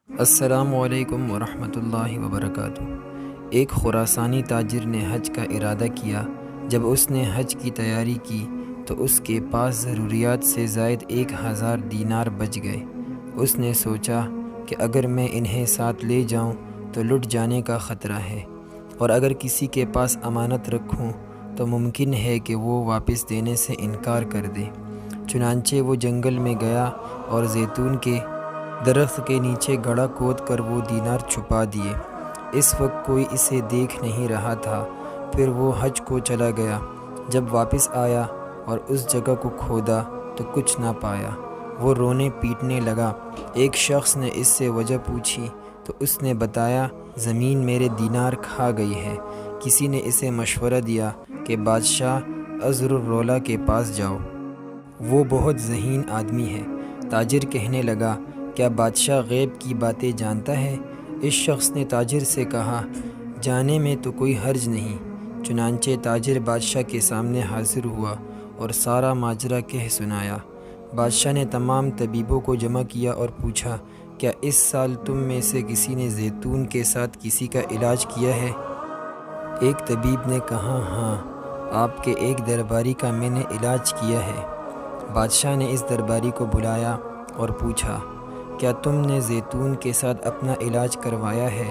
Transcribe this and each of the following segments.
السلام علیکم ورحمۃ اللہ وبرکاتہ۔ ایک خراسانی تاجر نے حج کا ارادہ کیا۔ جب اس نے حج کی تیاری کی تو اس کے پاس ضروریات سے زائد 1000 دینار بچ گئے۔ اس نے سوچا کہ اگر میں انہیں ساتھ لے جاؤں تو لٹ جانے کا خطرہ ہے، اور اگر کسی کے پاس امانت رکھوں تو ممکن ہے کہ وہ واپس دینے سے انکار کر دے۔ چنانچہ وہ جنگل میں گیا اور زیتون کے درخت کے نیچے گڑھا کھود کر وہ دینار چھپا دیے۔ اس وقت کوئی اسے دیکھ نہیں رہا تھا۔ پھر وہ حج کو چلا گیا۔ جب واپس آیا اور اس جگہ کو کھودا تو کچھ نہ پایا۔ وہ رونے پیٹنے لگا۔ ایک شخص نے اس سے وجہ پوچھی تو اس نے بتایا، زمین میرے دینار کھا گئی ہے۔ کسی نے اسے مشورہ دیا کہ بادشاہ عذرالرولہ کے پاس جاؤ، وہ بہت ذہین آدمی ہے۔ تاجر کہنے لگا، کیا بادشاہ غیب کی باتیں جانتا ہے؟ اس شخص نے تاجر سے کہا، جانے میں تو کوئی حرج نہیں۔ چنانچہ تاجر بادشاہ کے سامنے حاضر ہوا اور سارا ماجرا کہہ سنایا۔ بادشاہ نے تمام طبیبوں کو جمع کیا اور پوچھا، کیا اس سال تم میں سے کسی نے زیتون کے ساتھ کسی کا علاج کیا ہے؟ ایک طبیب نے کہا، ہاں، آپ کے ایک درباری کا میں نے علاج کیا ہے۔ بادشاہ نے اس درباری کو بلایا اور پوچھا، کیا تم نے زیتون کے ساتھ اپنا علاج کروایا ہے؟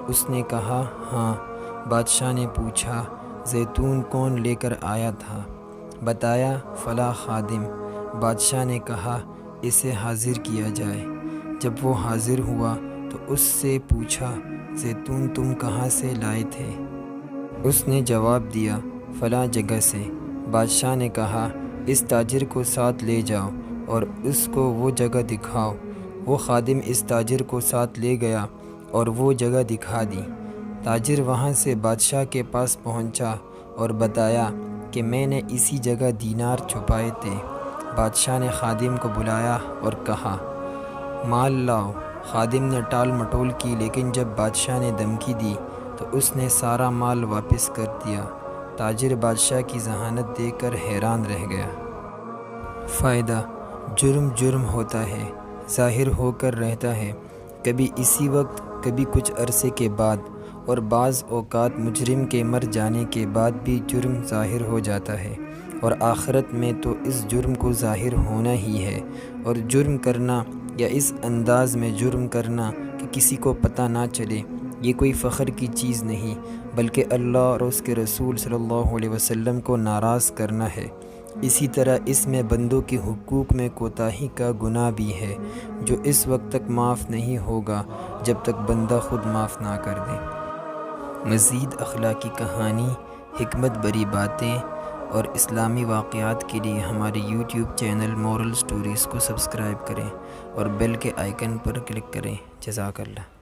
اس نے کہا، ہاں۔ بادشاہ نے پوچھا، زیتون کون لے کر آیا تھا؟ بتایا، فلاں خادم۔ بادشاہ نے کہا، اسے حاضر کیا جائے۔ جب وہ حاضر ہوا تو اس سے پوچھا، زیتون تم کہاں سے لائے تھے؟ اس نے جواب دیا، فلاں جگہ سے۔ بادشاہ نے کہا، اس تاجر کو ساتھ لے جاؤ اور اس کو وہ جگہ دکھاؤ۔ وہ خادم اس تاجر کو ساتھ لے گیا اور وہ جگہ دکھا دی۔ تاجر وہاں سے بادشاہ کے پاس پہنچا اور بتایا کہ میں نے اسی جگہ دینار چھپائے تھے۔ بادشاہ نے خادم کو بلایا اور کہا، مال لاؤ۔ خادم نے ٹال مٹول کی، لیکن جب بادشاہ نے دھمکی دی تو اس نے سارا مال واپس کر دیا۔ تاجر بادشاہ کی ذہانت دیکھ کر حیران رہ گیا۔ فائدہ: جرم جرم ہوتا ہے، ظاہر ہو کر رہتا ہے، کبھی اسی وقت، کبھی کچھ عرصے کے بعد، اور بعض اوقات مجرم کے مر جانے کے بعد بھی جرم ظاہر ہو جاتا ہے، اور آخرت میں تو اس جرم کو ظاہر ہونا ہی ہے۔ اور جرم کرنا یا اس انداز میں جرم کرنا کہ کسی کو پتہ نہ چلے، یہ کوئی فخر کی چیز نہیں، بلکہ اللہ اور اس کے رسول صلی اللہ علیہ وسلم کو ناراض کرنا ہے۔ اسی طرح اس میں بندوں کے حقوق میں کوتاہی کا گناہ بھی ہے، جو اس وقت تک معاف نہیں ہوگا جب تک بندہ خود معاف نہ کر دے۔ مزید اخلاقی کہانی، حکمت بری باتیں اور اسلامی واقعات کے لیے ہمارے یوٹیوب چینل مورل سٹوریز کو سبسکرائب کریں اور بیل کے آئیکن پر کلک کریں۔ جزاک اللہ۔